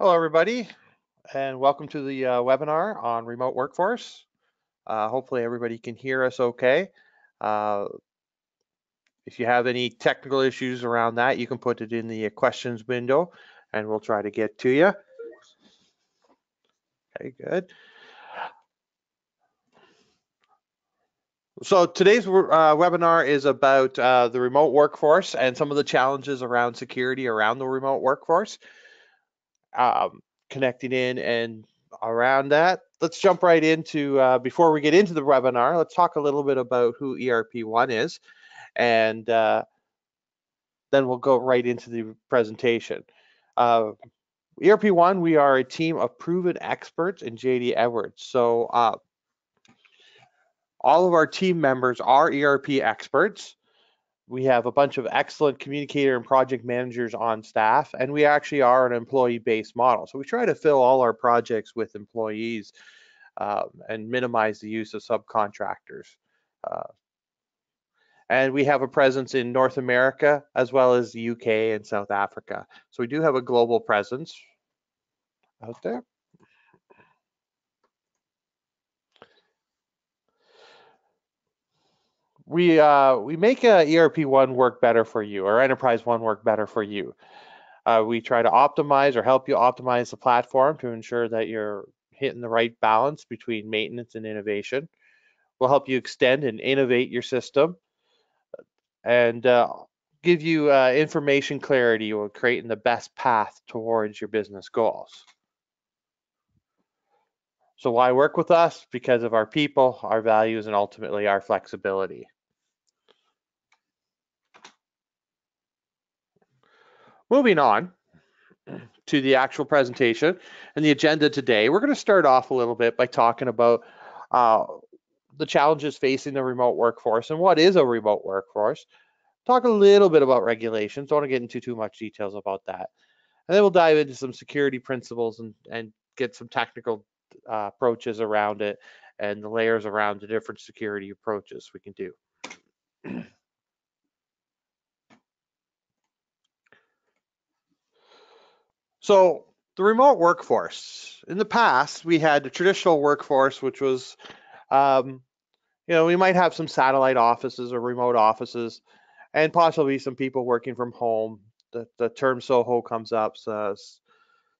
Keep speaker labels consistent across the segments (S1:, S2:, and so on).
S1: Hello, everybody, and welcome to the webinar on remote workforce. Hopefully, everybody can hear us okay. Uh, if you have any technical issues around that, you can put it in the questions window, and we'll try to get to you. Okay, good. So today's webinar is about the remote workforce and some of the challenges around security around the remote workforce. Um, Connecting in and around that, let's jump right into, before we get into the webinar, let's talk a little bit about who ERP-One is, and then we'll go right into the presentation. ERP-One, we are a team of proven experts in JD Edwards. So all of our team members are ERP experts. We have a bunch of excellent communicator and project managers on staff, and we actually are an employee-based model. So we try to fill all our projects with employees and minimize the use of subcontractors. Uh, and we have a presence in North America as well as the UK and South Africa. So we do have a global presence out there. We make ERP-One work better for you, or Enterprise-One work better for you. We try to optimize or help you optimize the platform to ensure that you're hitting the right balance between maintenance and innovation. We'll help you extend and innovate your system and give you information clarity or creating the best path towards your business goals. So why work with us? Because of our people, our values, and ultimately our flexibility. Moving on to the actual presentation and the agenda today, we're going to start off a little bit by talking about the challenges facing the remote workforce and what is a remote workforce. Talk a little bit about regulations. Don't want to get into too much details about that. And then we'll dive into some security principles and get some technical approaches around it and the layers around the different security approaches we can do. So the remote workforce. In the past, we had the traditional workforce, which was, we might have some satellite offices or remote offices, and possibly some people working from home. The term SOHO comes up, so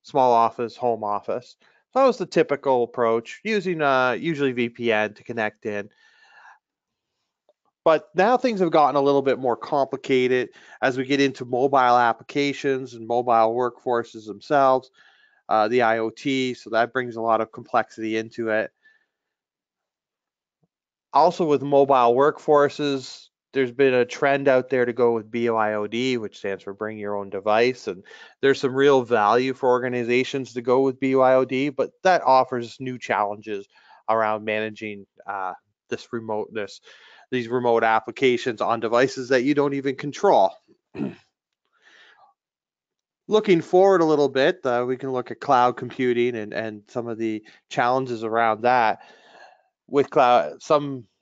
S1: small office, home office. So that was the typical approach, using usually VPN to connect in. But now things have gotten a little bit more complicated as we get into mobile applications and mobile workforces themselves, the IoT. So that brings a lot of complexity into it. Also with mobile workforces, there's been a trend out there to go with BYOD, which stands for bring your own device. And there's some real value for organizations to go with BYOD, but that offers new challenges around managing these remote applications on devices that you don't even control. Looking forward a little bit, we can look at cloud computing and some of the challenges around that. With cloud,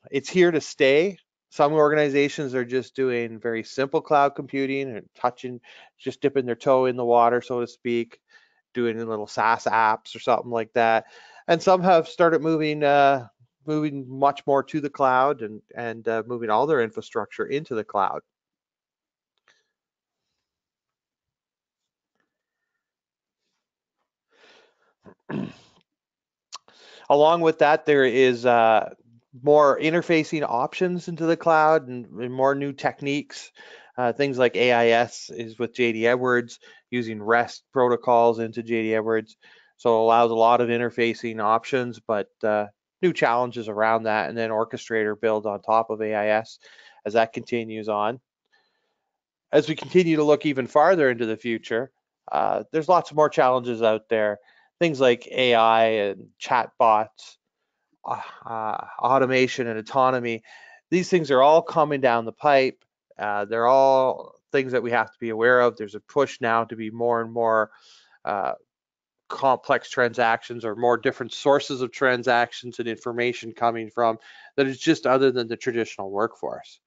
S1: it's here to stay. Some organizations are just doing very simple cloud computing and just dipping their toe in the water, so to speak, doing little SaaS apps or something like that. And some have started moving much more to the cloud and moving all their infrastructure into the cloud. Along with that, there is more interfacing options into the cloud and more new techniques. Things like AIS is with JD Edwards, using REST protocols into JD Edwards. So it allows a lot of interfacing options, but new challenges around that. And then Orchestrator builds on top of AIS as that continues on. As we continue to look even farther into the future, there's lots of more challenges out there. Things like AI and chatbots, automation and autonomy. These things are all coming down the pipe. They're all things that we have to be aware of. There's a push now to be more and more complex transactions or more different sources of transactions and information coming from that is just other than the traditional workforce.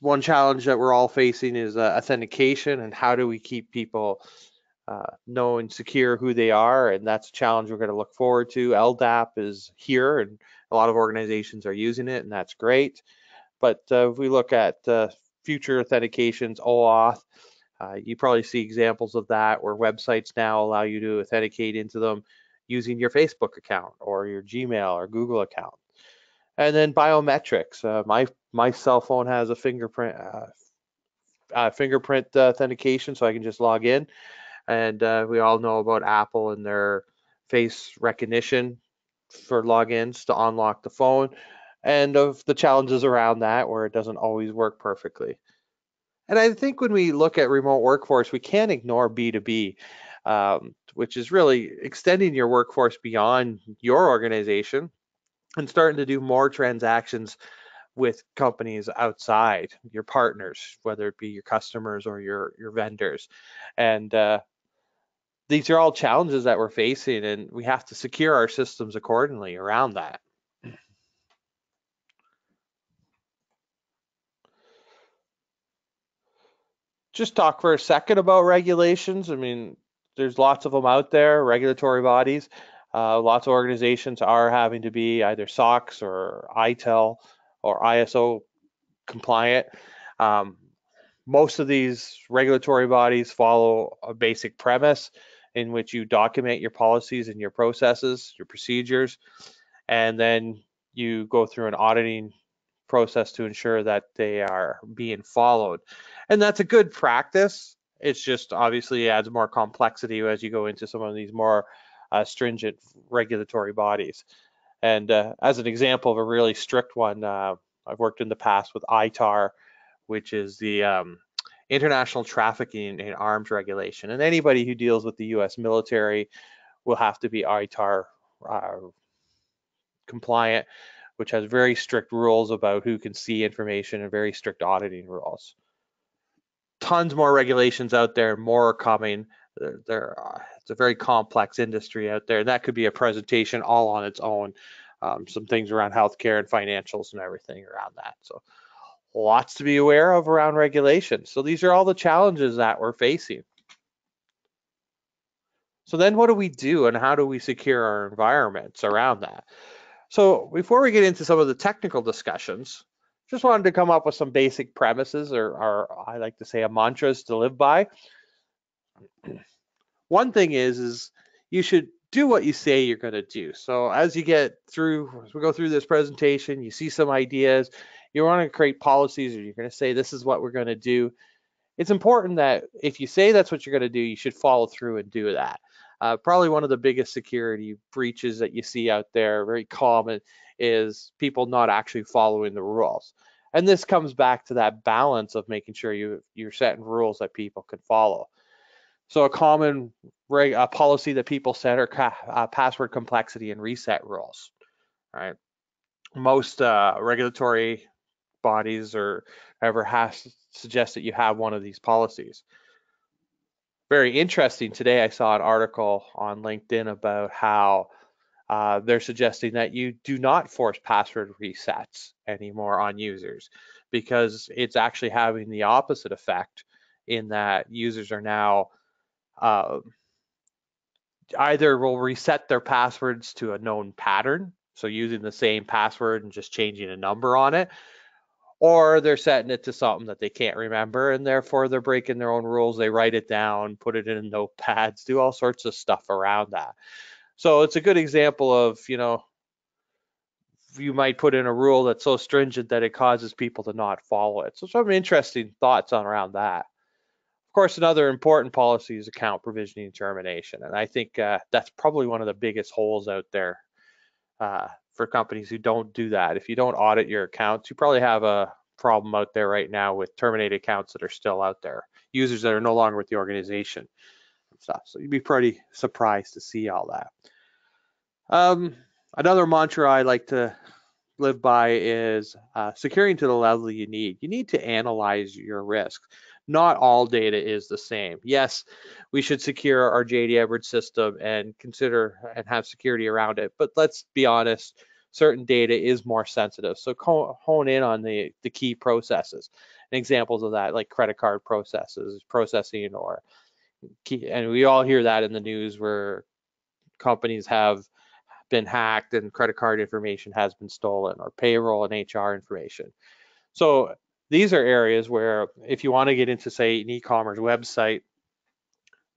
S1: One challenge that we're all facing is authentication, and how do we keep people know and secure who they are, and that's a challenge we're going to look forward to. LDAP is here, and a lot of organizations are using it, and that's great. But if we look at future authentications, OAuth, you probably see examples of that where websites now allow you to authenticate into them using your Facebook account or your Gmail or Google account. And then biometrics. My cell phone has a fingerprint authentication, so I can just log in. And we all know about Apple and their face recognition for logins to unlock the phone, and of the challenges around that where it doesn't always work perfectly. And I think when we look at remote workforce, we can't ignore B2B, which is really extending your workforce beyond your organization and starting to do more transactions with companies outside your partners, whether it be your customers or your vendors. And these are all challenges that we're facing, and we have to secure our systems accordingly around that. Just talk for a second about regulations. I mean, there's lots of them out there, regulatory bodies. Lots of organizations are having to be either SOX or ITEL or ISO compliant. Um, Most of these regulatory bodies follow a basic premise in which you document your policies and your processes, your procedures, and then you go through an auditing process to ensure that they are being followed. And that's a good practice. It's just obviously adds more complexity as you go into some of these more stringent regulatory bodies. And as an example of a really strict one, I've worked in the past with ITAR, which is the International Trafficking in Arms Regulation. And anybody who deals with the US military will have to be ITAR compliant, which has very strict rules about who can see information and very strict auditing rules. Tons more regulations out there, more are coming. It's a very complex industry out there, and that could be a presentation all on its own. Some things around healthcare and financials and everything around that. So lots to be aware of around regulations. So these are all the challenges that we're facing. So then what do we do and how do we secure our environments around that? So before we get into some of the technical discussions, just wanted to come up with some basic premises or I like to say a mantras to live by. One thing is you should do what you say you're going to do. So as we go through this presentation, you see some ideas, you want to create policies or you're going to say this is what we're going to do. It's important that if you say that's what you're going to do, you should follow through and do that. Probably one of the biggest security breaches that you see out there, very common, is people not actually following the rules. And this comes back to that balance of making sure you're setting rules that people can follow. So a common policy that people set are password complexity and reset rules. Right? Most regulatory bodies or ever has suggest that you have one of these policies. Very interesting. Today I saw an article on LinkedIn about how they're suggesting that you do not force password resets anymore on users because it's actually having the opposite effect in that users are now uh, either will reset their passwords to a known pattern, so using the same password and just changing a number on it, or they're setting it to something that they can't remember and therefore they're breaking their own rules. They write it down, put it in notepads, do all sorts of stuff around that. So it's a good example of, you might put in a rule that's so stringent that it causes people to not follow it. So some interesting thoughts on around that. Of course, another important policy is account provisioning and termination. And I think that's probably one of the biggest holes out there for companies who don't do that. If you don't audit your accounts, you probably have a problem out there right now with terminated accounts that are still out there, users that are no longer with the organization and stuff. So you'd be pretty surprised to see all that. Another mantra I like to live by is securing to the level you need. You need to analyze your risks. Not all data is the same. Yes, we should secure our JD Edwards system and consider and have security around it, but let's be honest, certain data is more sensitive. So hone in on the key processes and examples of that, like credit card processing or And we all hear that in the news where companies have been hacked and credit card information has been stolen, or payroll and HR information. So these are areas where if you want to get into, say, an e-commerce website,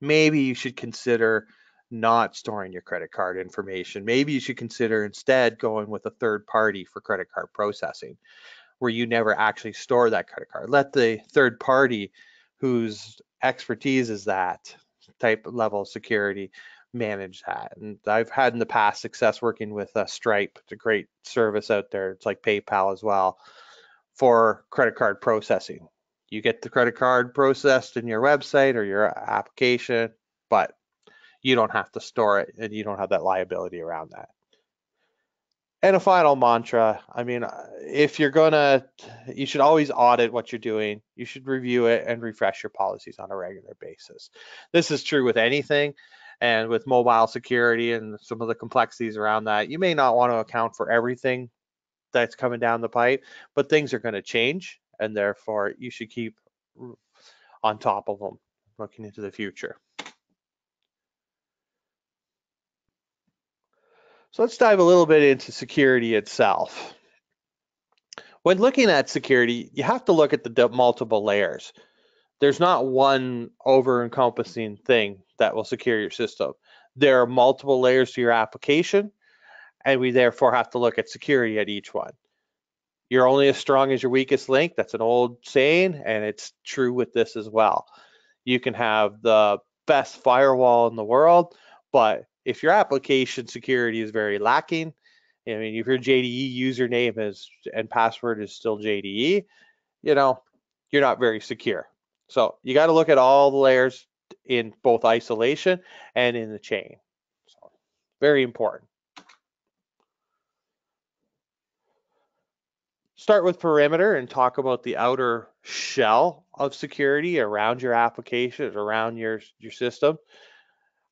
S1: maybe you should consider not storing your credit card information. Maybe you should consider instead going with a third party for credit card processing, where you never actually store that credit card. Let the third party whose expertise is that type of level of security manage that. And I've had in the past success working with Stripe. It's a great service out there. It's like PayPal as well for credit card processing. You get the credit card processed in your website or your application, but you don't have to store it and you don't have that liability around that. And a final mantra, I mean, if you're gonna, you should always audit what you're doing. You should review it and refresh your policies on a regular basis. This is true with anything. And with mobile security and some of the complexities around that, you may not want to account for everything that's coming down the pipe, but things are going to change. And therefore, you should keep on top of them looking into the future. So let's dive a little bit into security itself. When looking at security, you have to look at the multiple layers. There's not one over-encompassing thing that will secure your system. There are multiple layers to your application, and we therefore have to look at security at each one. You're only as strong as your weakest link. That's an old saying, and it's true with this as well. You can have the best firewall in the world, but if your application security is very lacking, I mean, if your JDE username is and password is still JDE, you're not very secure. So you got to look at all the layers in both isolation and in the chain. So very important. Start with perimeter and talk about the outer shell of security around your applications, around your system.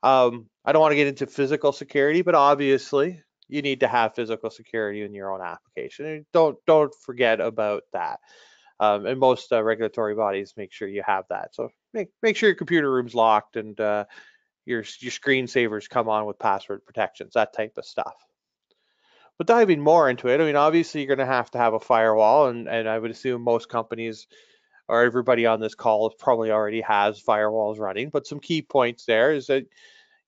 S1: I don't want to get into physical security, but obviously you need to have physical security in your own application. And don't forget about that. And most regulatory bodies make sure you have that. So make sure your computer room's locked and your screensavers come on with password protections, that type of stuff. But diving more into it, I mean, obviously you're going to have a firewall, and I would assume most companies or everybody on this call probably already has firewalls running. But some key points there is that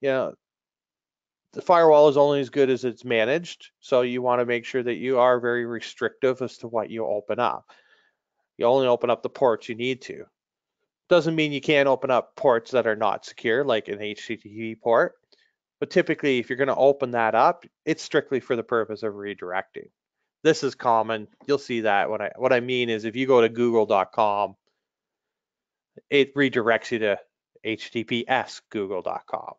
S1: you know the firewall is only as good as it's managed, so you want to make sure that you are very restrictive as to what you open up. You only open up the ports you need to. Doesn't mean you can't open up ports that are not secure, like an HTTP port. But typically, if you're going to open that up, it's strictly for the purpose of redirecting. This is common. You'll see that what I mean is if you go to google.com, it redirects you to https google.com.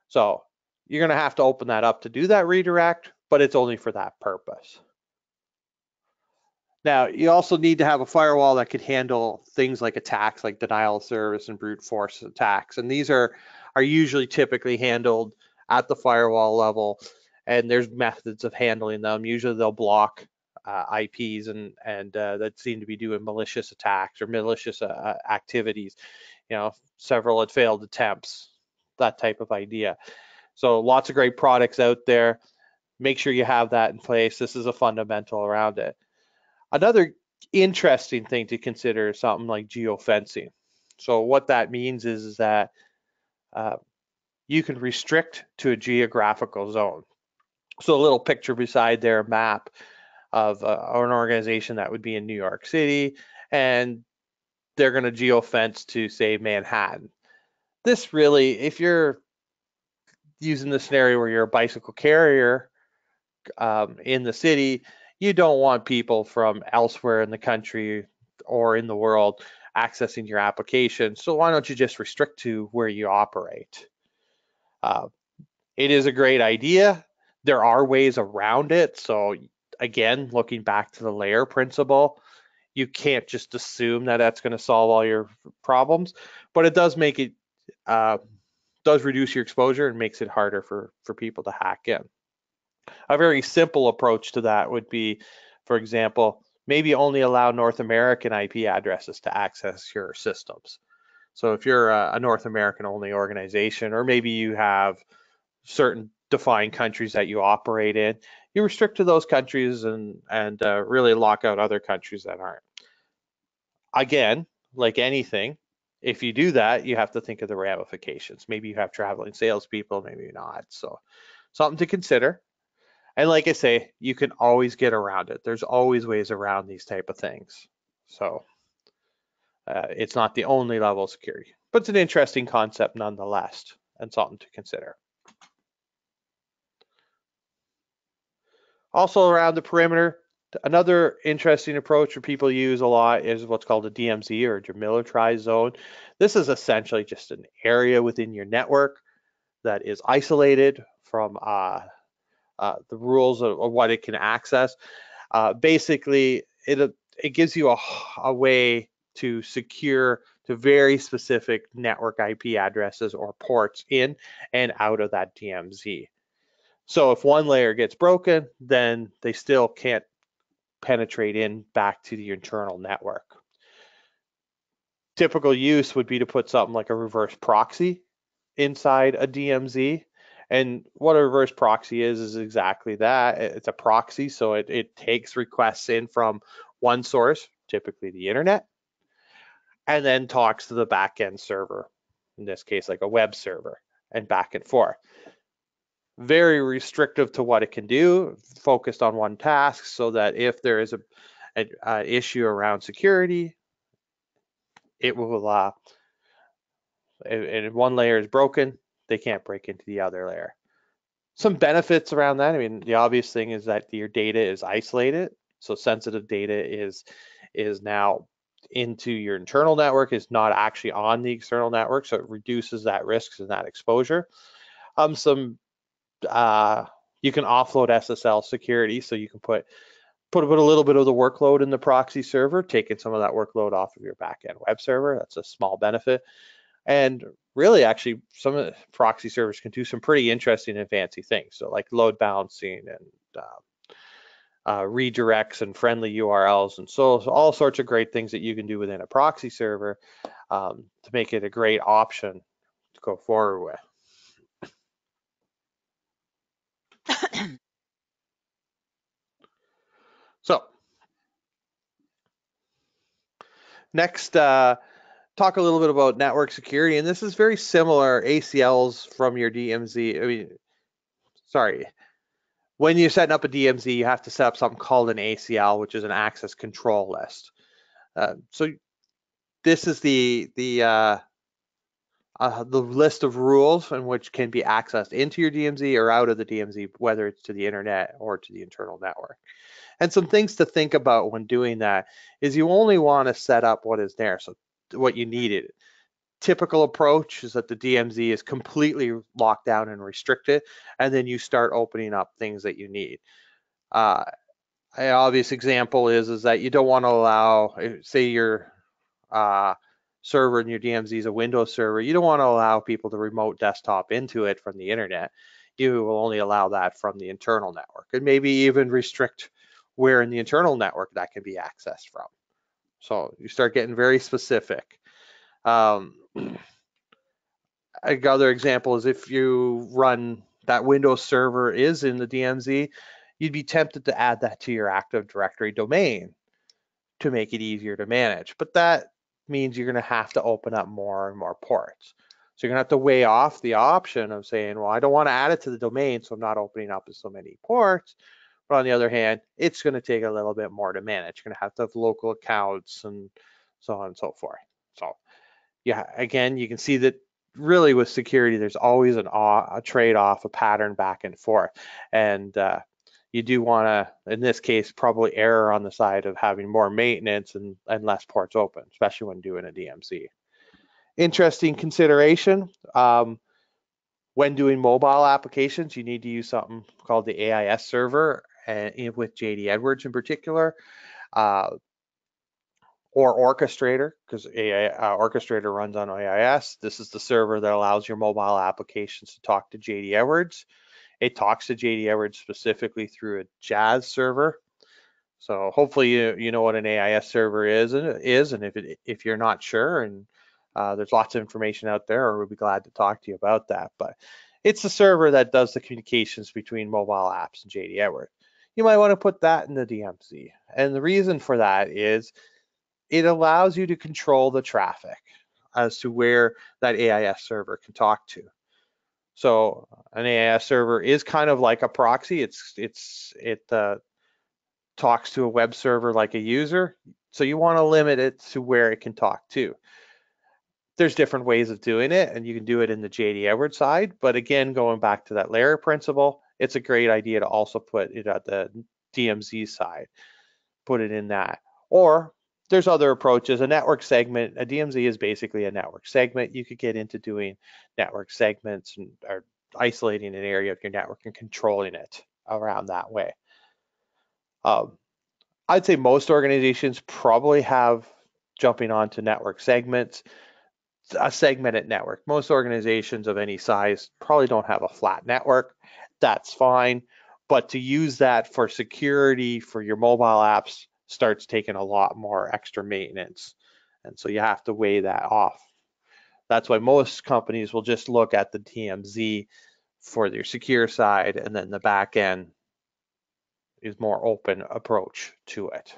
S1: So you're going to have to open that up to do that redirect, but it's only for that purpose. Now, you also need to have a firewall that could handle things like attacks like denial of service and brute force attacks. And these are usually typically handled at the firewall level, and there's methods of handling them. Usually they'll block IPs and that seem to be doing malicious attacks or malicious activities. Several had failed attempts, that type of idea. So lots of great products out there. Make sure you have that in place. This is a fundamental around it. Another interesting thing to consider is something like geofencing. So what that means is that you can restrict to a geographical zone. So a little picture beside their map of an organization that would be in New York City, and they're going to geofence to, say, Manhattan. This really, if you're using the scenario where you're a bicycle carrier in the city, you don't want people from elsewhere in the country or in the world accessing your application. So why don't you just restrict to where you operate? It is a great idea. There are ways around it. So again, looking back to the layer principle, you can't just assume that that's going to solve all your problems, but it does make it does reduce your exposure and makes it harder for people to hack in. A very simple approach to that would be, for example, maybe only allow North American IP addresses to access your systems. So if you're a North American only organization, or maybe you have certain defined countries that you operate in, you restrict to those countries and really lock out other countries that aren't. Again, like anything, if you do that, you have to think of the ramifications. Maybe you have traveling salespeople, maybe not. So something to consider. And like I say, you can always get around it. There's always ways around these type of things. So it's not the only level of security, but it's an interesting concept nonetheless, and something to consider. Also around the perimeter, another interesting approach that people use a lot is what's called a DMZ, or demilitarized zone. This is essentially just an area within your network that is isolated from the rules of what it can access. Basically, it gives you a way to secure to very specific network IP addresses or ports in and out of that DMZ. So if one layer gets broken, then they still can't penetrate in back to the internal network. Typical use would be to put something like a reverse proxy inside a DMZ. And what a reverse proxy is exactly that. It's a proxy, so it takes requests in from one source, typically the internet, and then talks to the backend server, in this case, like a web server, and back and forth. Very restrictive to what it can do, focused on one task, so that if there is an issue around security, it will, and if one layer is broken, they can't break into the other layer. Some benefits around that. I mean, the obvious thing is that your data is isolated, so sensitive data is now into your internal network, is not actually on the external network, so it reduces that risk and that exposure. Some You can offload SSL security, so you can put a little bit of the workload in the proxy server, taking some of that workload off of your backend web server. That's a small benefit. And really, actually, some of the proxy servers can do some pretty interesting and fancy things. So like load balancing and redirects and friendly URLs, and so all sorts of great things that you can do within a proxy server to make it a great option to go forward with. So next, talk a little bit about network security, and this is very similar. ACLs from your DMZ. I mean, sorry. When you're setting up a DMZ, you have to set up something called an ACL, which is an access control list. So this is the list of rules in which can be accessed into your DMZ or out of the DMZ, whether it's to the internet or to the internal network. And some things to think about when doing that is you only want to set up what is there, so what you needed. Typical approach is that the DMZ is completely locked down and restricted, and then you start opening up things that you need. An obvious example is that you don't want to allow, say your server in your DMZ is a Windows server, you don't want to allow people to remote desktop into it from the internet. You will only allow that from the internal network, and maybe even restrict where in the internal network that can be accessed from. So you start getting very specific. Another example is if you run that Windows server is in the DMZ, you'd be tempted to add that to your Active Directory domain to make it easier to manage. But that means you're going to have to open up more and more ports. So you're going to have to weigh off the option of saying, well, I don't want to add it to the domain, so I'm not opening up so many ports. But on the other hand, it's going to take a little bit more to manage. You're going to have local accounts and so on and so forth. So yeah, again, you can see that really with security, there's always a trade-off, a pattern back and forth. And you do want to, in this case, probably err on the side of having more maintenance and less ports open, especially when doing a DMZ. Interesting consideration. When doing mobile applications, you need to use something called the AIS server with JD Edwards in particular. Or Orchestrator, because Orchestrator runs on AIS. This is the server that allows your mobile applications to talk to JD Edwards. It talks to JD Edwards specifically through a Jazz server. So hopefully you know what an AIS server is, and if you're not sure and There's lots of information out there, or we'll be glad to talk to you about that. But it's the server that does the communications between mobile apps and JD Edwards. You might want to put that in the DMZ. And the reason for that is it allows you to control the traffic as to where that AIS server can talk to. So an AIS server is kind of like a proxy. It talks to a web server like a user. So you want to limit it to where it can talk to. There's different ways of doing it, and you can do it in the JD Edwards side. But again, going back to that layer principle, it's a great idea to also put it at the DMZ side, put it in that. Or there's other approaches. A network segment, a DMZ is basically a network segment. You could get into doing network segments and or isolating an area of your network and controlling it around that way. I'd say most organizations probably have jumping onto network segments, a segmented network. Most organizations of any size probably don't have a flat network. That's fine. But to use that for security for your mobile apps starts taking a lot more extra maintenance. And so you have to weigh that off. That's why most companies will just look at the DMZ for their secure side, and then the back end is more open approach to it.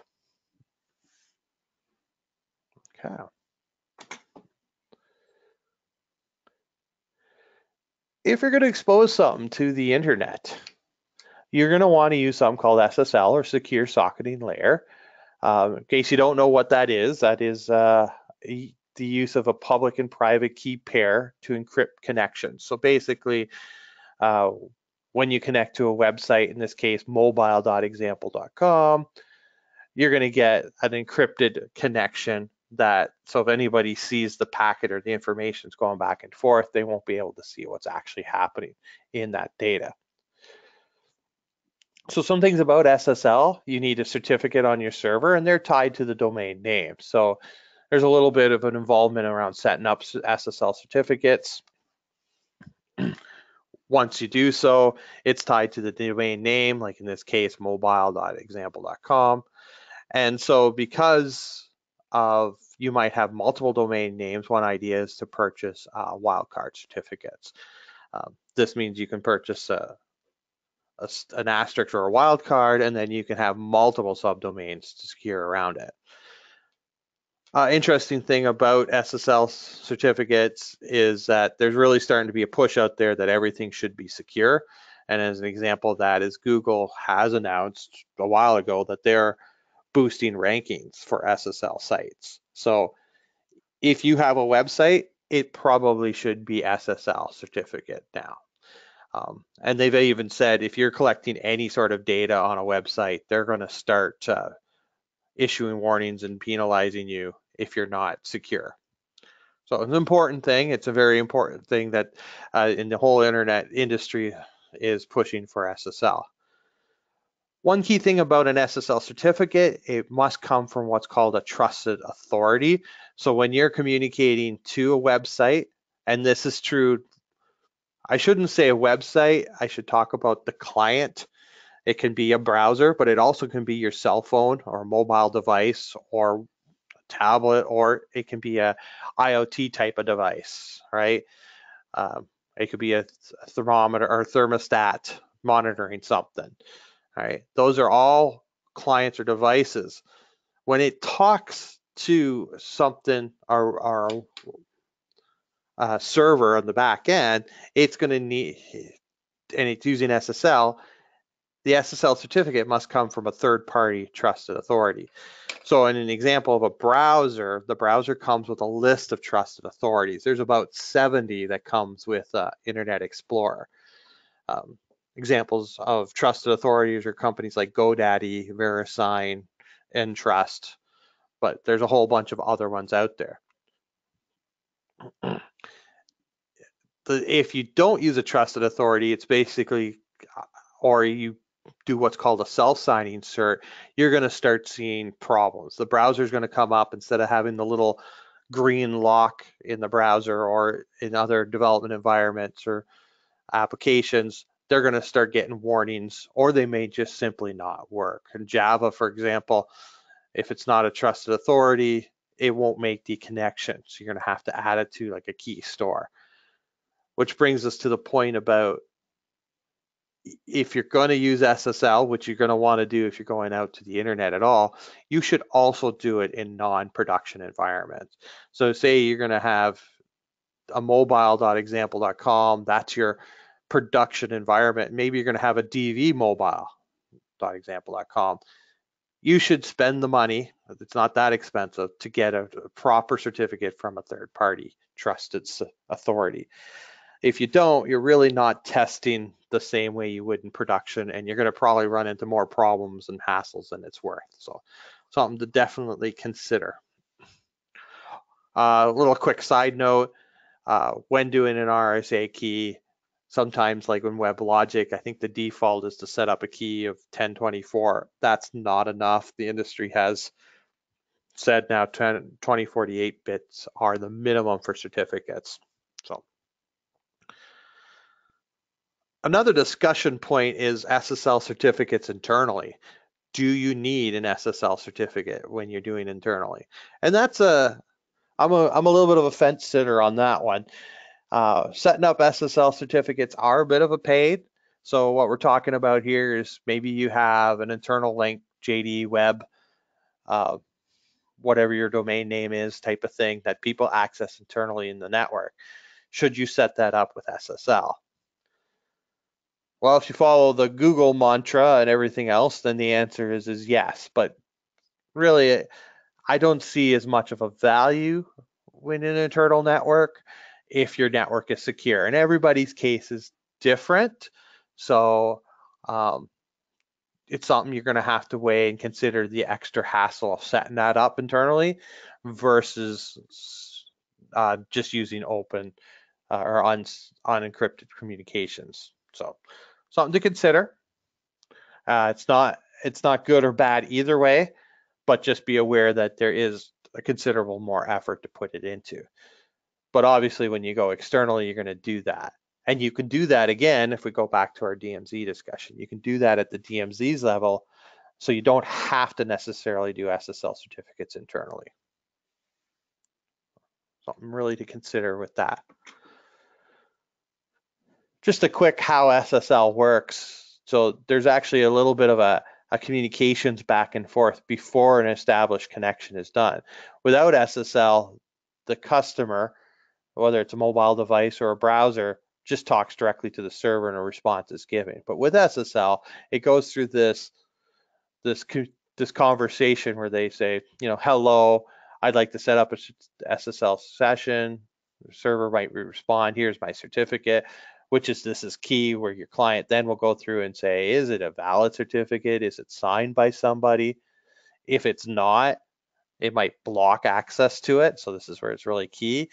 S1: Okay. If you're going to expose something to the internet, you're going to want to use something called SSL, or secure socketing layer. In case you don't know what that is the use of a public and private key pair to encrypt connections. So basically, when you connect to a website, in this case, mobile.example.com, you're going to get an encrypted connection so if anybody sees the packet or the information is going back and forth, they won't be able to see what's actually happening in that data. So some things about SSL, you need a certificate on your server, and they're tied to the domain name. So there's a little bit of an involvement around setting up SSL certificates. Once you do so, it's tied to the domain name, like in this case, mobile.example.com. And so because of you might have multiple domain names, one idea is to purchase wildcard certificates. This means you can purchase an asterisk or a wildcard, and then you can have multiple subdomains to secure around it. Interesting thing about SSL certificates is that there's really starting to be a push out there that everything should be secure. And as an example of that is Google has announced a while ago that they're boosting rankings for SSL sites. So if you have a website, it probably should be SSL certificate now. And they've even said if you're collecting any sort of data on a website, they're going to start issuing warnings and penalizing you if you're not secure. So it's an important thing. It's a very important thing that in the whole internet industry is pushing for SSL. One key thing about an SSL certificate, it must come from what's called a trusted authority. So when you're communicating to a website, and this is true, I shouldn't say a website, I should talk about the client. It can be a browser, but it also can be your cell phone or a mobile device or a tablet, or it can be a IoT type of device, right? It could be a thermometer or thermostat monitoring something. All right, those are all clients or devices. When it talks to something or a server on the back end, it's going to need, and it's using SSL, the SSL certificate must come from a third-party trusted authority. So in an example of a browser, the browser comes with a list of trusted authorities. There's about 70 that comes with Internet Explorer. Examples of trusted authorities are companies like GoDaddy, VeriSign, Entrust, but there's a whole bunch of other ones out there. If you don't use a trusted authority, it's basically, or you do what's called a self-signing cert, you're going to start seeing problems. The browser is going to come up, instead of having the little green lock in the browser or in other development environments or applications, they're going to start getting warnings, or they may just simply not work. In Java, for example, if it's not a trusted authority, it won't make the connection. So you're going to have to add it to like a key store, which brings us to the point about if you're going to use SSL, which you're going to want to do if you're going out to the internet at all, you should also do it in non-production environments. So say you're going to have a mobile.example.com, that's your production environment. Maybe you're going to have a DV mobile.example.com. You should spend the money, it's not that expensive, to get a proper certificate from a third party trusted authority. If you don't, you're really not testing the same way you would in production, and you're going to probably run into more problems and hassles than it's worth. So something to definitely consider. A little quick side note, when doing an RSA key, sometimes like in WebLogic, I think the default is to set up a key of 1024. That's not enough. The industry has said now 2048 bits are the minimum for certificates. So another discussion point is SSL certificates internally. Do you need an SSL certificate when you're doing internally? And that's I'm a little bit of a fence sitter on that one. Setting up SSL certificates are a bit of a pain. So what we're talking about here is maybe you have an internal link, JD Web, uh, whatever your domain name is, type of thing that people access internally in the network. Should you set that up with SSL? Well, if you follow the Google mantra and everything else, then the answer is yes. But really, I don't see as much of a value in an internal network if your network is secure. And everybody's case is different. So it's something you're going to have to weigh and consider the extra hassle of setting that up internally versus just using open or unencrypted communications. So something to consider. It's not good or bad either way, but just be aware that there is a considerable more effort to put it into. But obviously, when you go externally, you're going to do that. And you can do that again, if we go back to our DMZ discussion, you can do that at the DMZ's level, so you don't have to necessarily do SSL certificates internally. Something really to consider with that. Just a quick how SSL works. So there's actually a little bit of a communications back and forth before an established connection is done. Without SSL, the customer, whether it's a mobile device or a browser, just talks directly to the server and a response is given. But with SSL, it goes through this conversation where they say, hello, I'd like to set up a SSL session. The server might respond, here's my certificate, this is key, where your client then will go through and say, is it a valid certificate? Is it signed by somebody? If it's not, it might block access to it. So this is where it's really key.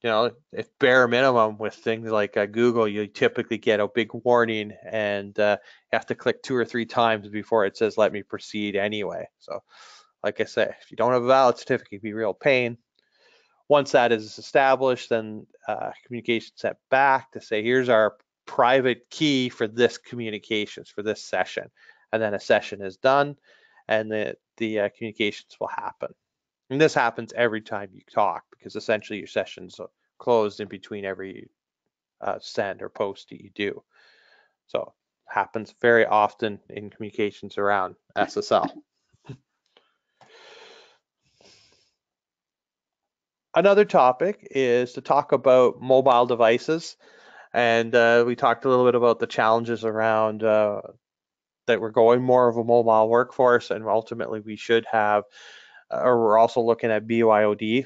S1: If bare minimum with things like Google, you typically get a big warning and you have to click 2 or 3 times before it says, let me proceed anyway. So like I said, if you don't have a valid certificate, it can be real pain. Once that is established, then communication sent back to say, here's our private key for this communications, for this session. And then a session is done and the communications will happen. And this happens every time you talk, because essentially your session's closed in between every send or post that you do. So happens very often in communications around SSL. Another topic is to talk about mobile devices. And we talked a little bit about the challenges around that we're going more of a mobile workforce, and ultimately we should have, or we're also looking at BYOD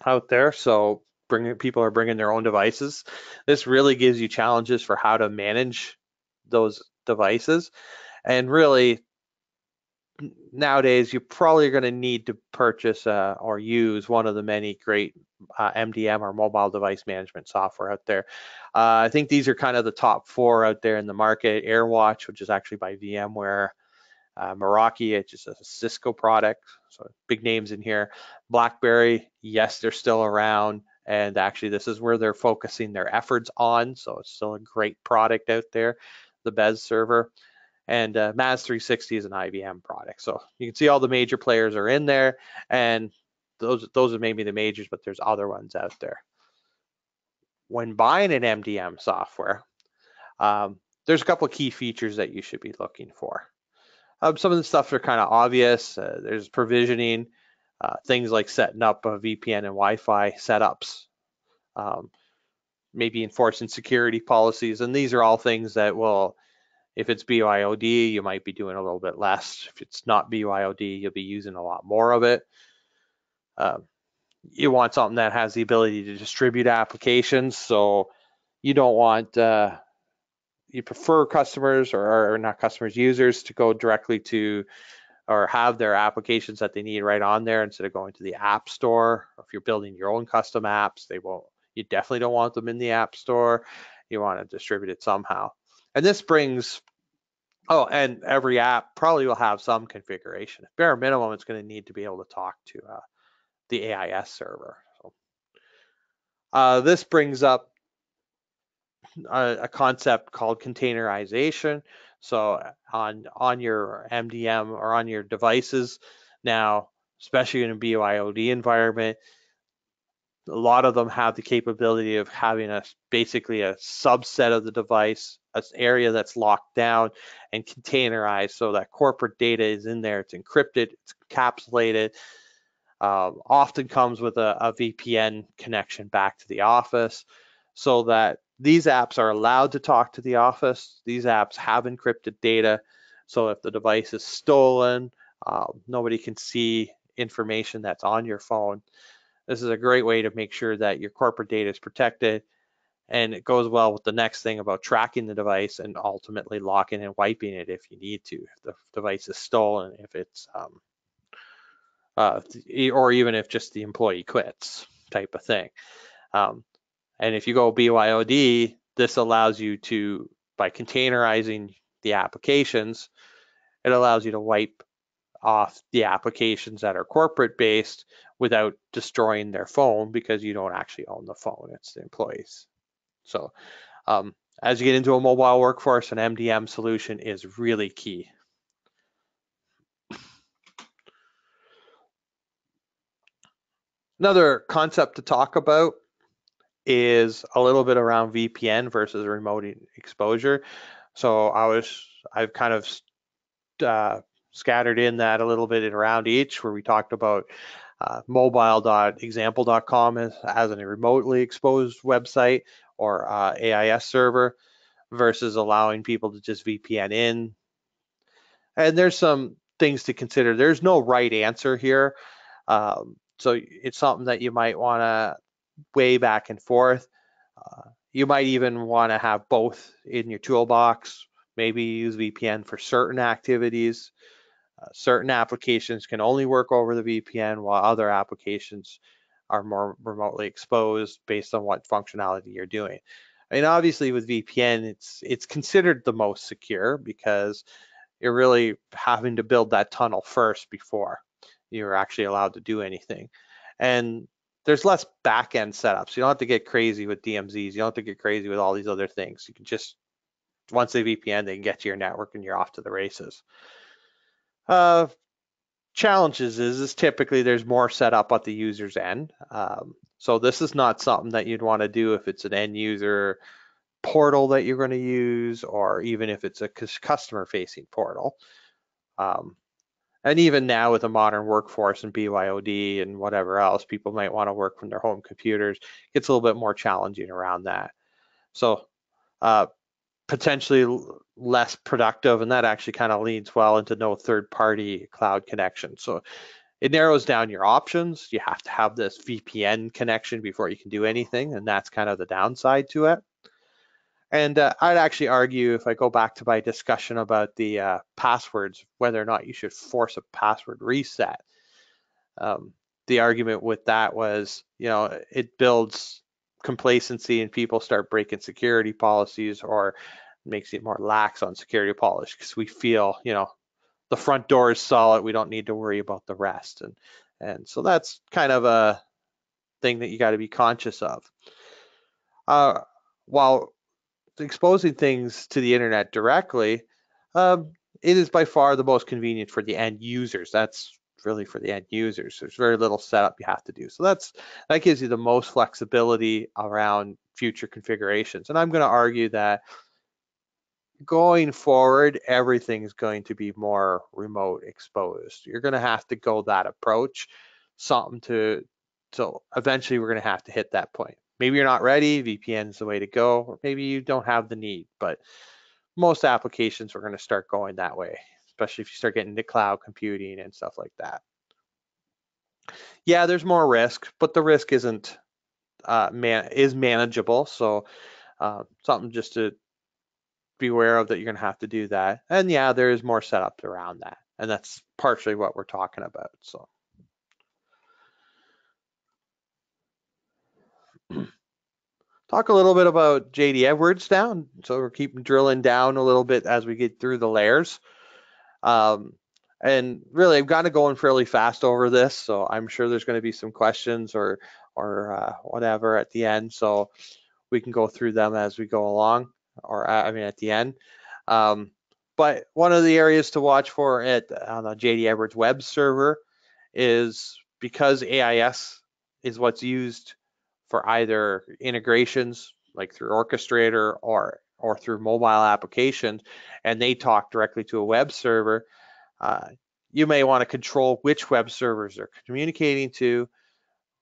S1: out there. So people are bringing their own devices. This really gives you challenges for how to manage those devices. And really, nowadays, you probably are going to need to purchase or use one of the many great MDM or mobile device management software out there. I think these are kind of the top 4 out there in the market. AirWatch, which is actually by VMware. Meraki, which is a Cisco product, so big names in here. BlackBerry, yes, they're still around, and actually this is where they're focusing their efforts on, so it's still a great product out there, the Bez server. And MAS 360 is an IBM product. So you can see all the major players are in there, and those are maybe the majors, but there's other ones out there. When buying an MDM software, there's a couple of key features that you should be looking for. Some of the stuff are kind of obvious. There's provisioning, things like setting up a VPN and Wi-Fi setups, maybe enforcing security policies, and these are all things that will, if it's BYOD, you might be doing a little bit less. If it's not BYOD, you'll be using a lot more of it. You want something that has the ability to distribute applications, so you don't want you prefer customers or not customers, users to go directly to or have their applications that they need right on there instead of going to the app store. Or if you're building your own custom apps, they won't. You definitely don't want them in the app store. You want to distribute it somehow. And this brings, oh, and every app probably will have some configuration. At bare minimum, it's going to need to be able to talk to the AIS server. So, this brings up a concept called containerization. So on your MDM or on your devices now, especially in a BYOD environment, a lot of them have the capability of having basically a subset of the device, an area that's locked down and containerized, so that corporate data is in there. It's encrypted, it's encapsulated. Often comes with a VPN connection back to the office, so that these apps are allowed to talk to the office. These apps have encrypted data, so if the device is stolen, nobody can see information that's on your phone. This is a great way to make sure that your corporate data is protected, and it goes well with the next thing about tracking the device and ultimately locking and wiping it if you need to, if the device is stolen, if it's or even if just the employee quits type of thing. And if you go BYOD, this allows you to, by containerizing the applications, it allows you to wipe off the applications that are corporate based without destroying their phone, because you don't actually own the phone, it's the employees. So as you get into a mobile workforce, an MDM solution is really key. Another concept to talk about is a little bit around VPN versus remote exposure. So I've kind of scattered in that a little bit around each, where we talked about mobile.example.com as a remotely exposed website or AIS server versus allowing people to just VPN in. And there's some things to consider. There's no right answer here. So it's something that you might want to weigh back and forth. You might even want to have both in your toolbox. Maybe use VPN for certain activities. Certain applications can only work over the VPN, while other applications are more remotely exposed based on what functionality you're doing. I mean, obviously with VPN, it's considered the most secure because you're really having to build that tunnel first before you're actually allowed to do anything. And there's less back-end setups. You don't have to get crazy with DMZs. You don't have to get crazy with all these other things. You can just, once they VPN, they can get to your network and you're off to the races. Challenges is typically there's more setup at the user's end. So this is not something that you'd want to do if it's an end user portal that you're going to use, or even if it's a customer facing portal. And even now with a modern workforce and BYOD and whatever else, people might want to work from their home computers. It gets a little bit more challenging around that. So potentially less productive, and that actually kind of leads well into no third-party cloud connection. So it narrows down your options. You have to have this VPN connection before you can do anything, and that's kind of the downside to it. And I'd actually argue, if I go back to my discussion about the passwords, whether or not you should force a password reset, the argument with that was, it builds complacency and people start breaking security policies, or makes it more lax on security policy because we feel, the front door is solid. We don't need to worry about the rest. And so that's kind of a thing that you got to be conscious of. While exposing things to the internet directly, It is by far the most convenient for the end users. That's really for the end users. There's very little setup you have to do. So that gives you the most flexibility around future configurations. And I'm going to argue that going forward, everything is going to be more remote exposed. You're going to have to go that approach, something so eventually we're going to have to hit that point. Maybe you're not ready, VPN is the way to go, or maybe you don't have the need, but most applications are going to start going that way, especially if you start getting into cloud computing and stuff like that. Yeah, there's more risk, but the risk isn't is manageable. So something just to be aware of, that you're going to have to do that. And yeah, there is more setup around that, and that's partially what we're talking about. So talk a little bit about JD Edwards down. So we're keeping drilling down a little bit as we get through the layers. Um, and really, I've got it going fairly fast over this, so I'm sure there's going to be some questions or whatever at the end, so we can go through them as we go along, or I mean at the end. Um, but one of the areas to watch for on the JD Edwards web server is, because AIS is what's used for either integrations like through Orchestrator or through mobile applications, and they talk directly to a web server. Uh, you may want to control which web servers they're communicating to.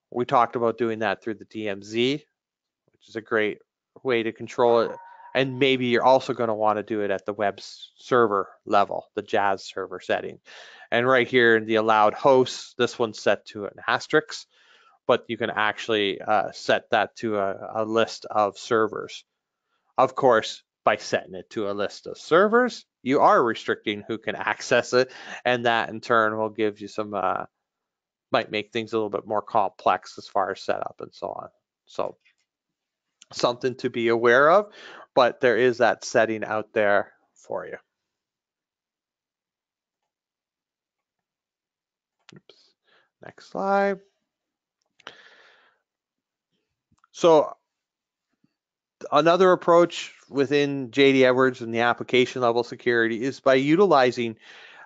S1: We talked about doing that through the DMZ, which is a great way to control it. And maybe you're also going to want to do it at the web server level, the Jazz server setting. And right here in the allowed hosts, this one's set to an asterisk, but you can actually set that to a list of servers. Of course, by setting it to a list of servers, you are restricting who can access it, and that in turn will give you some, might make things a little bit more complex as far as setup and so on. So something to be aware of, but there is that setting out there for you. Oops. Next slide. So another approach within JD Edwards and the application level security is by utilizing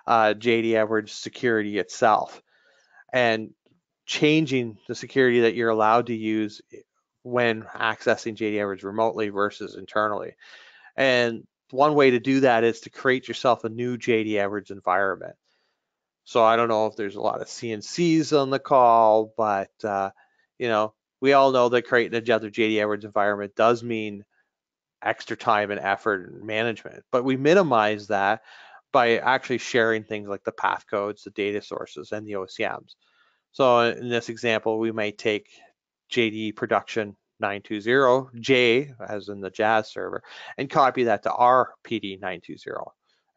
S1: JD Edwards security itself and changing the security that you're allowed to use when accessing JD Edwards remotely versus internally. And one way to do that is to create yourself a new JD Edwards environment. So I don't know if there's a lot of CNCs on the call, but we all know that creating another JD Edwards environment does mean extra time and effort and management, but we minimize that by actually sharing things like the path codes, the data sources, and the OCMs. So in this example, we may take JD production 920J, as in the Jazz server, and copy that to our PD 920.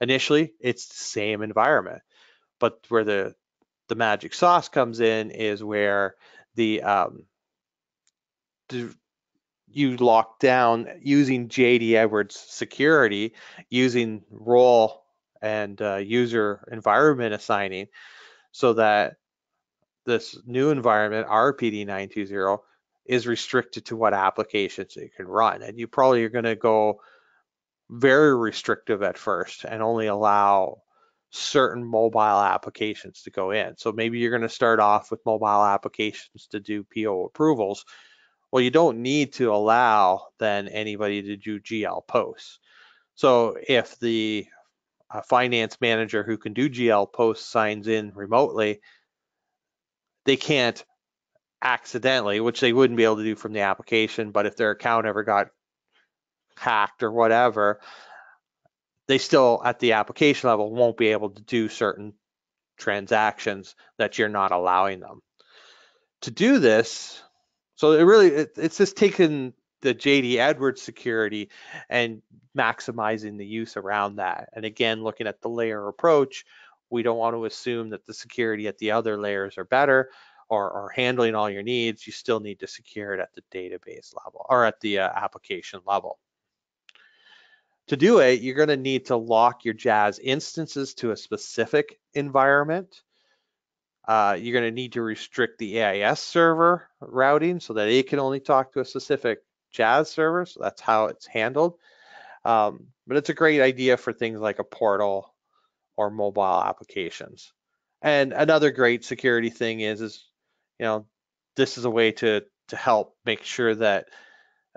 S1: Initially, it's the same environment, but where the magic sauce comes in is where the you lock down using JD Edwards security, using role and user environment assigning, so that this new environment, RPD 920, is restricted to what applications it can run. And you probably are going to go very restrictive at first and only allow certain mobile applications to go in. So maybe you're going to start off with mobile applications to do PO approvals. Well, you don't need to allow then anybody to do GL posts. So if the finance manager who can do GL posts signs in remotely, they can't accidentally, which they wouldn't be able to do from the application, but if their account ever got hacked or whatever, they still at the application level won't be able to do certain transactions that you're not allowing them to do this. So it's just taking the JD Edwards security and maximizing the use around that. And again, looking at the layer approach, we don't want to assume that the security at the other layers are better or handling all your needs. You still need to secure it at the database level or at the application level. To do it, you're going to need to lock your Jazz instances to a specific environment. You're going to need to restrict the AIS server routing so that it can only talk to a specific Jazz server. So that's how it's handled. But it's a great idea for things like a portal or mobile applications. And another great security thing is you know, this is a way to help make sure that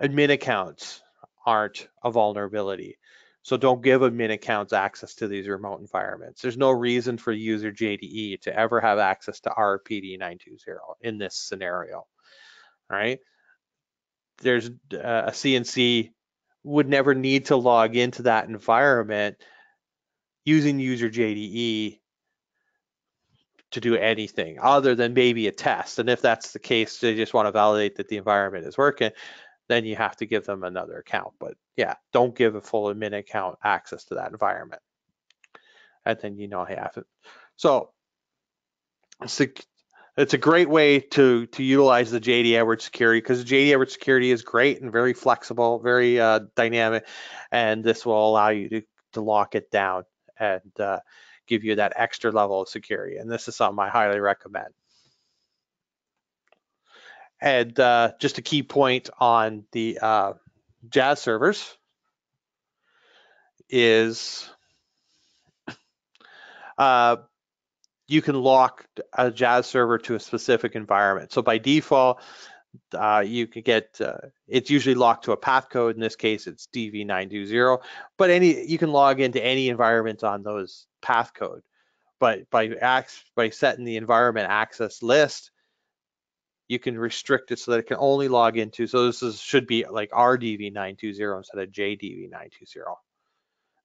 S1: admin accounts aren't a vulnerability. So don't give admin accounts access to these remote environments. There's no reason for user JDE to ever have access to RPD 920 in this scenario. All right. There's a CNC would never need to log into that environment using user JDE to do anything other than maybe a test. And if that's the case, they just want to validate that the environment is working, then you have to give them another account. But yeah, don't give a full admin account access to that environment. And then you know have it. So it's a great way to utilize the JD Edwards security, because the JD Edwards security is great and very flexible, very dynamic, and this will allow you to lock it down and give you that extra level of security. And this is something I highly recommend. And just a key point on the Jazz servers is you can lock a Jazz server to a specific environment. So by default, you can get it's usually locked to a path code. In this case, it's DV920. But you can log into any environment on those path code. But by setting the environment access list, you can restrict it so that it can only log into. So should be like RDV920 instead of JDV920.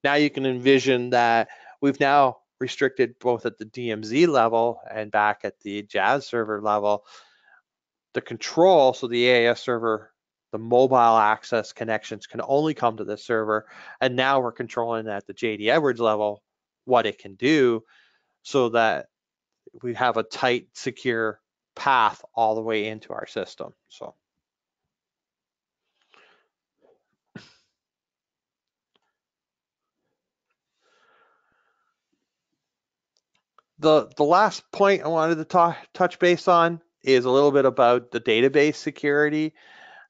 S1: Now you can envision that we've now restricted both at the DMZ level and back at the Jazz server level the control. So the AAS server, the mobile access connections can only come to this server. And now we're controlling at the JD Edwards level what it can do, so that we have a tight, secure path all the way into our system. So the last point I wanted to touch base on is a little bit about the database security.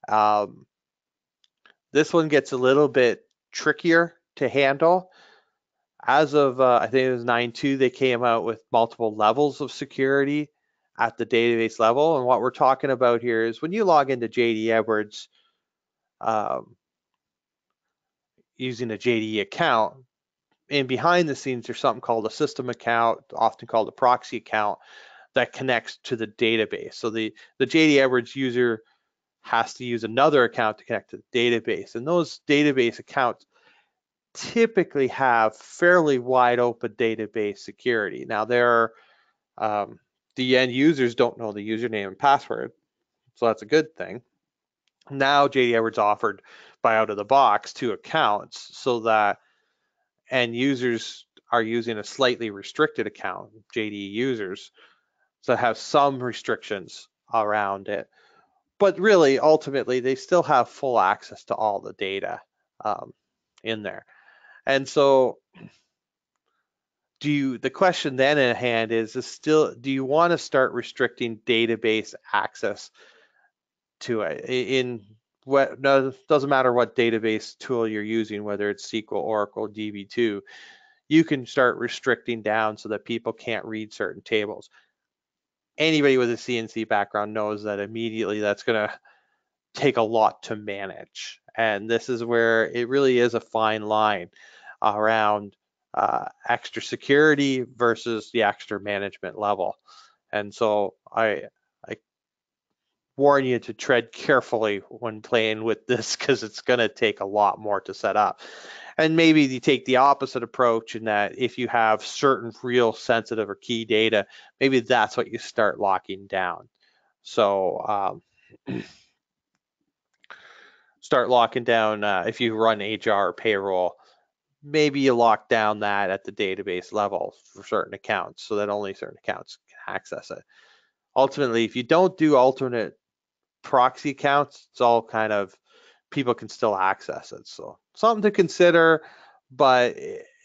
S1: Um, this one gets a little bit trickier to handle. As of I think it was 9.2, they came out with multiple levels of security at the database level. And what we're talking about here is when you log into JD Edwards um, using a JD account, and behind the scenes, there's something called a system account, often called a proxy account, that connects to the database. So the JD Edwards user has to use another account to connect to the database. And those database accounts typically have fairly wide open database security. Now, the end users don't know the username and password, so that's a good thing. Now, JD Edwards offered by out of the box 2 accounts so that end users are using a slightly restricted account, JD users, so have some restrictions around it. But really, ultimately, they still have full access to all the data in there. And so the question then at hand is still, do you want to start restricting database access to it in what? No, it doesn't matter what database tool you're using, whether it's SQL, Oracle, DB2, you can start restricting down so that people can't read certain tables. Anybody with a CNC background knows that immediately that's going to take a lot to manage. And this is where it really is a fine line around extra security versus the extra management level. And so I warn you to tread carefully when playing with this, because it's going to take a lot more to set up. And maybe you take the opposite approach in that if you have certain real sensitive or key data, maybe that's what you start locking down. So start locking down if you run HR or payroll, maybe you lock down that at the database level for certain accounts so that only certain accounts can access it. Ultimately, if you don't do alternate proxy accounts, it's all kind of, people can still access it. So something to consider, but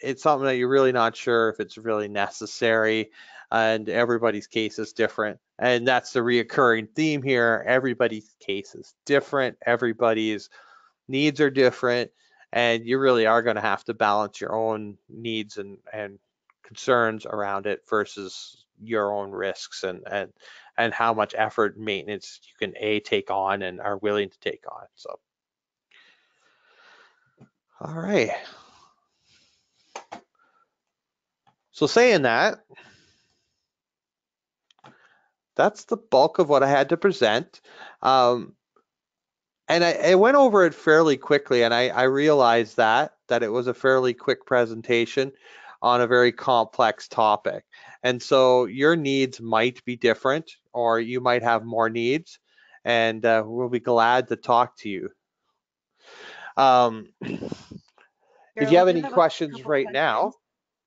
S1: it's something that you're really not sure if it's really necessary, and everybody's case is different. And that's the reoccurring theme here. Everybody's case is different. Everybody's needs are different. and you really are going to have to balance your own needs and concerns around it versus your own risks and how much effort and maintenance you can take on and are willing to take on. So, all right. So saying that, that's the bulk of what I had to present. And I went over it fairly quickly, and I realized that it was a fairly quick presentation on a very complex topic. And so your needs might be different, or you might have more needs, and we'll be glad to talk to you. If
S2: Darrell,
S1: you
S2: we
S1: have
S2: do
S1: any
S2: have a
S1: questions
S2: couple
S1: right
S2: questions.
S1: now,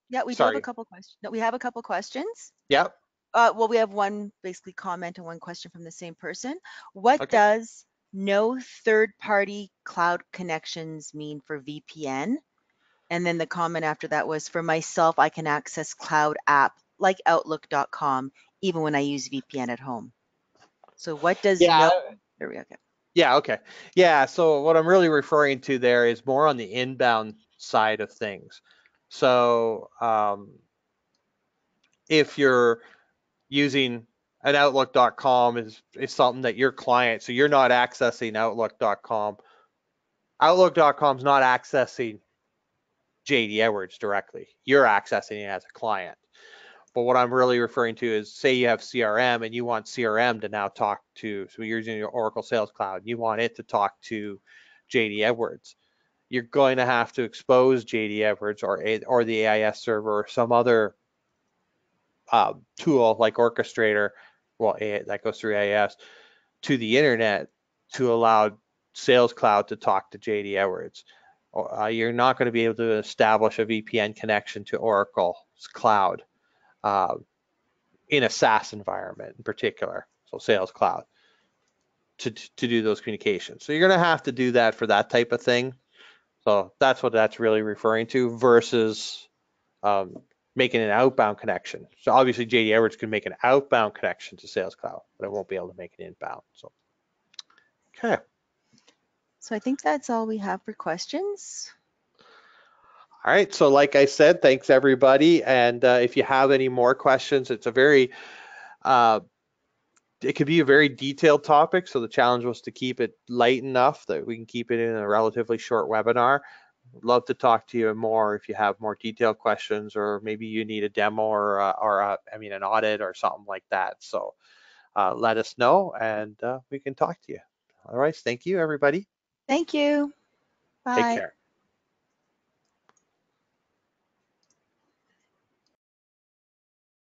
S2: Yeah, we do have a
S1: sorry.
S2: couple questions. No, we have a couple questions.
S1: Yep.
S2: Well, we have one basically comment and one question from the same person. What
S1: Okay.
S2: does no third-party cloud connections mean for VPN? And then the comment after that was, for myself, I can access cloud app like Outlook.com even when I use VPN at home. So what does
S1: Yeah.
S2: no, there we go. Okay.
S1: Yeah. Okay. Yeah. So what I'm really referring to there is more on the inbound side of things. So if you're using an Outlook.com is something that your client, so you're not accessing Outlook.com. Outlook.com is not accessing JD Edwards directly. You're accessing it as a client. But what I'm really referring to is, say you have CRM and you want CRM to now talk to, so you're using your Oracle Sales Cloud, you want it to talk to JD Edwards. You're going to have to expose JD Edwards or the AIS server or some other tool like Orchestrator, well, that goes through AIS, to the internet to allow Sales Cloud to talk to JD Edwards. You're not going to be able to establish a VPN connection to Oracle's cloud uh, in a SaaS environment in particular, so Sales Cloud, to do those communications. So you're going to have to do that for that type of thing. So that's what that's really referring to versus um, making an outbound connection. So obviously JD Edwards can make an outbound connection to Sales Cloud, but it won't be able to make an inbound. So, okay.
S2: So I think that's all we have for questions.
S1: All right. So like I said, thanks everybody. And if you have any more questions, uh, it could be a very detailed topic. So the challenge was to keep it light enough that we can keep it in a relatively short webinar. Love to talk to you more if you have more detailed questions, or maybe you need a demo or an audit or something like that. So let us know and we can talk to you. All right. Thank you, everybody.
S2: Thank you.
S1: Take
S2: Bye.
S1: care.